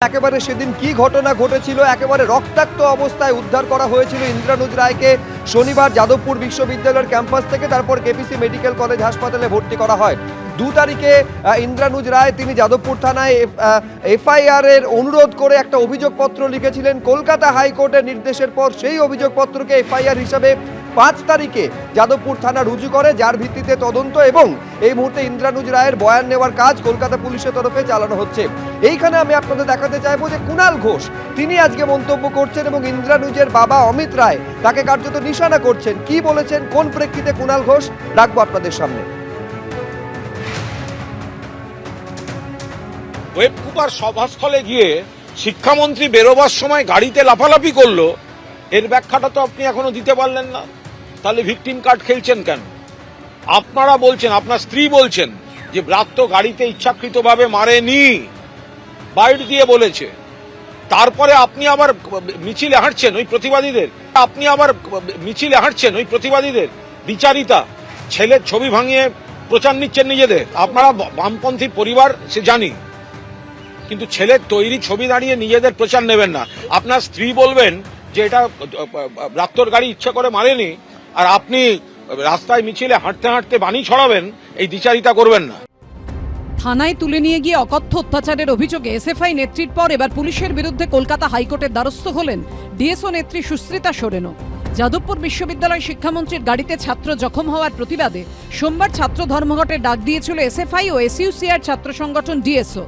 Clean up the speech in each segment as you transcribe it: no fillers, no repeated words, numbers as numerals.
একেবারে সেদিন কি ঘটনা ঘটেছিল, একেবারে রক্তাক্ত অবস্থায় উদ্ধার করা হয়েছিল ইন্দ্রানুজ রায়কে শনিবার যাদবপুর বিশ্ববিদ্যালয়ের ক্যাম্পাস থেকে, তারপর কেপিসি মেডিকেল কলেজ হাসপাতালে ভর্তি করা হয়। 2 তারিখে ইন্দ্রানুজ রায় তিনি যাদবপুর থানায় এফআইআর এর অনুরোধ করে একটা অভিযোগপত্র লিখেছিলেন। কলকাতা হাইকোর্টের নির্দেশের পর সেই অভিযোগপত্রকে এফআইআর হিসাবে 5 তারিখে যাদবপুর থানা রুজু করে, যার ভিত্তিতে তদন্ত এবং এই মুহূর্তে ইন্দ্রানুজ রায়ের বয়ান নেওয়ার কাজ কলকাতা পুলিশের তরফে চালানো হচ্ছে। এইখানে আমি আপনাদের দেখাতে চাইবো যে কুণাল ঘোষ তিনি আজকে মন্তব্য করছেন এবং ইন্দ্রানুজের বাবা অমিত রায় তাকে কার্যত নিশানা করছেন। কি বলেছেন, কোন প্রেক্ষিতে কুণাল ঘোষ, রাখবো আপনাদের সামনে। ওয়েব কুপার সভাস্থলে গিয়ে শিক্ষামন্ত্রী বেরোবার সময় গাড়িতে লাফালাফি করলো, এর ব্যাখ্যাটা তো আপনি এখনো দিতে পারলেন না। তাহলে ভিকটিম কার্ড খেলছেন কেন? আপনারা বলছেন, আপনার স্ত্রী বলছেন যে ব্রাত্য তো গাড়িতে ইচ্ছাকৃতভাবে মারেনি, বাইট দিয়ে বলেছে। তারপরে আপনি আবার মিছিলে হাঁটছেন ওই প্রতিবাদীদের বিচারিতা ছেলের ছবি ভাঙিয়ে প্রচার নিচ্ছেন নিজেদের। আপনারা বামপন্থী পরিবার সে জানি, কিন্তু ছেলের তৈরি ছবি দাঁড়িয়ে নিজেদের প্রচার নেবেন না। আপনার স্ত্রী বলবেন যে এটা রাত্তর গাড়ি ইচ্ছা করে মারেনি, আর আপনি রাস্তায় মিছিলে হাঁটতে হাঁটতে বাণী ছড়াবেন, এই দ্বিচারিতা করবেন না। থানায় তুলে নিয়ে গিয়ে অকথ্য অত্যাচারের অভিযোগে এসএফআই নেত্রীর পর এবার পুলিশের বিরুদ্ধে কলকাতা হাইকোর্টের দ্বারস্থ হলেন ডিএসও নেত্রী সুশ্রিতা সোরেনও। যাদবপুর বিশ্ববিদ্যালয় শিক্ষামন্ত্রীর গাড়িতে ছাত্র জখম হওয়ার প্রতিবাদে সোমবার ছাত্র ধর্মঘটের ডাক দিয়েছিল এসএফআই ও এসইউসিআর ছাত্র সংগঠন ডিএসও।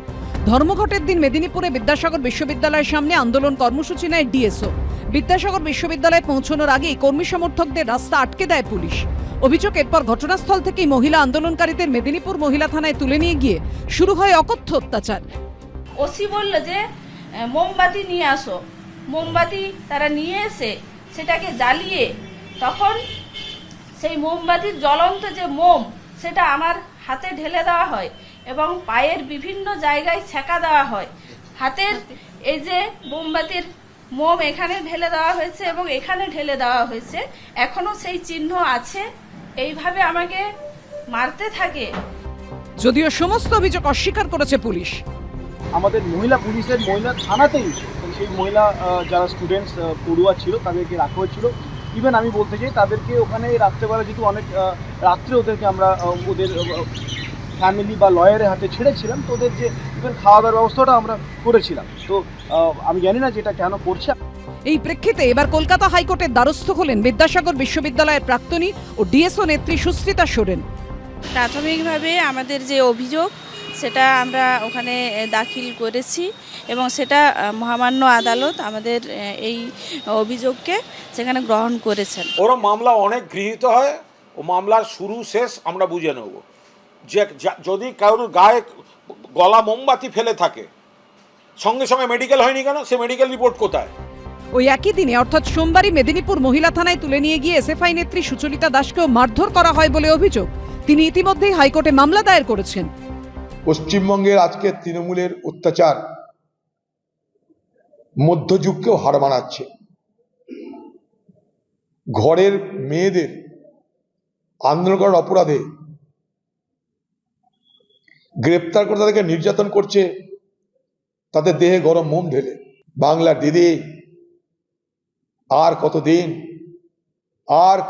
ধর্মঘটের দিন মেদিনীপুরে বিদ্যাসাগর বিশ্ববিদ্যালয়ের সামনে আন্দোলন কর্মসূচি নেয় ডিএসও। বিদ্যাসাগর বিশ্ববিদ্যালয়ে পৌঁছানোর আগেই কর্মী সমর্থকদের রাস্তা আটকে দেয় পুলিশ। অভিযোগ, এরপর ঘটনাস্থল থেকেই মহিলা আন্দোলনকারীদের মেদিনীপুর মহিলা থানায় তুলে নিয়ে গিয়ে শুরু হয় অকথ্য অত্যাচার। ওসি বলল যে মোমবাতি নিয়ে আসো। মোমবাতি তারা নিয়ে এসে সেটাকে জ্বালিয়ে, তখন সেই মোমবাতির জ্বলন্ত যে মোম সেটা আমার হাতে ঢেলে দেওয়া হয় এবং পায়ের বিভিন্ন জায়গায় ছেঁকা দেওয়া হয়। হাতের এই যে মোমবাতির মোম এখানে ঢেলে দেওয়া হয়েছে এবং এখানে ঢেলে দেওয়া হয়েছে, এখনো সেই চিহ্ন আছে। এইভাবে আমাকে মারতে থাকে। যদিও সমস্ত অভিযোগ অস্বীকার করেছে পুলিশ। আমাদের মহিলা পুলিশের মহিলা থানাতেই সেই মহিলা যারা স্টুডেন্টস পড়ুয়া ছিল তাদেরকে রাখা হয়েছিল। ইভেন আমি বলতে চাই তাদেরকে ওখানে রাত্রেবেলা যেহেতু অনেক রাত্রে ওদেরকে আমরা ওদের ফ্যামিলি বা লয়ারের হাতে ছেড়েছিলাম, তো ওদের যে ইভেন খাওয়া দাওয়ার ব্যবস্থাটা আমরা করেছিলাম। তো আমি জানি না যেটা কেন করছে। এই প্রেক্ষিতে এবার কলকাতা হাইকোর্টের দ্বারস্থ হলেন বিদ্যাসাগর বিশ্ববিদ্যালয়ের প্রাক্তনী ও ডিএসও নেত্রী সুশ্রিতা সোরেন। প্রাথমিকভাবে আমাদের যে অভিযোগ সেটা আমরা ওখানে দাখিল করেছি এবং সেটা মহামান্য আদালত আমাদের এই অভিযোগকে সেখানে গ্রহণ করেছেন। ওরম মামলা অনেক গৃহীত হয়, ও মামলার শুরু শেষ আমরা বুঝে নেব। যে যদি কারোর গায়ে গলা মোমবাতি ফেলে থাকে, সঙ্গে সঙ্গে মেডিকেল হয়নি কেন? সে মেডিকেল রিপোর্ট কোথায়? ওই একই দিনে অর্থাৎ সোমবারই মেদিনীপুর মহিলা থানায় তুলে নিয়ে গিয়ে এসএফআই নেত্রী সুচরিতা দাসকেও মারধর করা হয় বলে অভিযোগ। তিনি ইতিমধ্যেই হাইকোর্টে মামলা দায়ের করেছেন। পশ্চিমবঙ্গের আজকে তৃণমূলের অত্যাচার মধ্যযুগকেও হার মানাচ্ছে। ঘরের মেয়েদের আন্দোলন করার অপরাধে গ্রেপ্তার করে তাদেরকে নির্যাতন করছে, তাদের দেহে গরম মোম ঢেলে। বাংলার দিদি, আর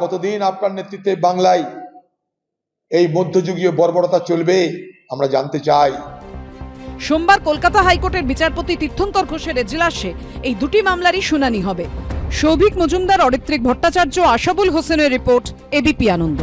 কতদিন আপনার নেতৃত্বে বাংলায় এই মধ্যযুগীয় বর্বরতা চলবে আমরা জানতে চাই। সোমবার কলকাতা হাইকোর্টের বিচারপতি তীর্থঙ্কর ঘোষের এজলাসে এই দুটি মামলারই শুনানি হবে। সৌভিক মজুমদার, অরিত্রিক ভট্টাচার্য, আশাবুল হোসেনের রিপোর্ট, এবিপি আনন্দ।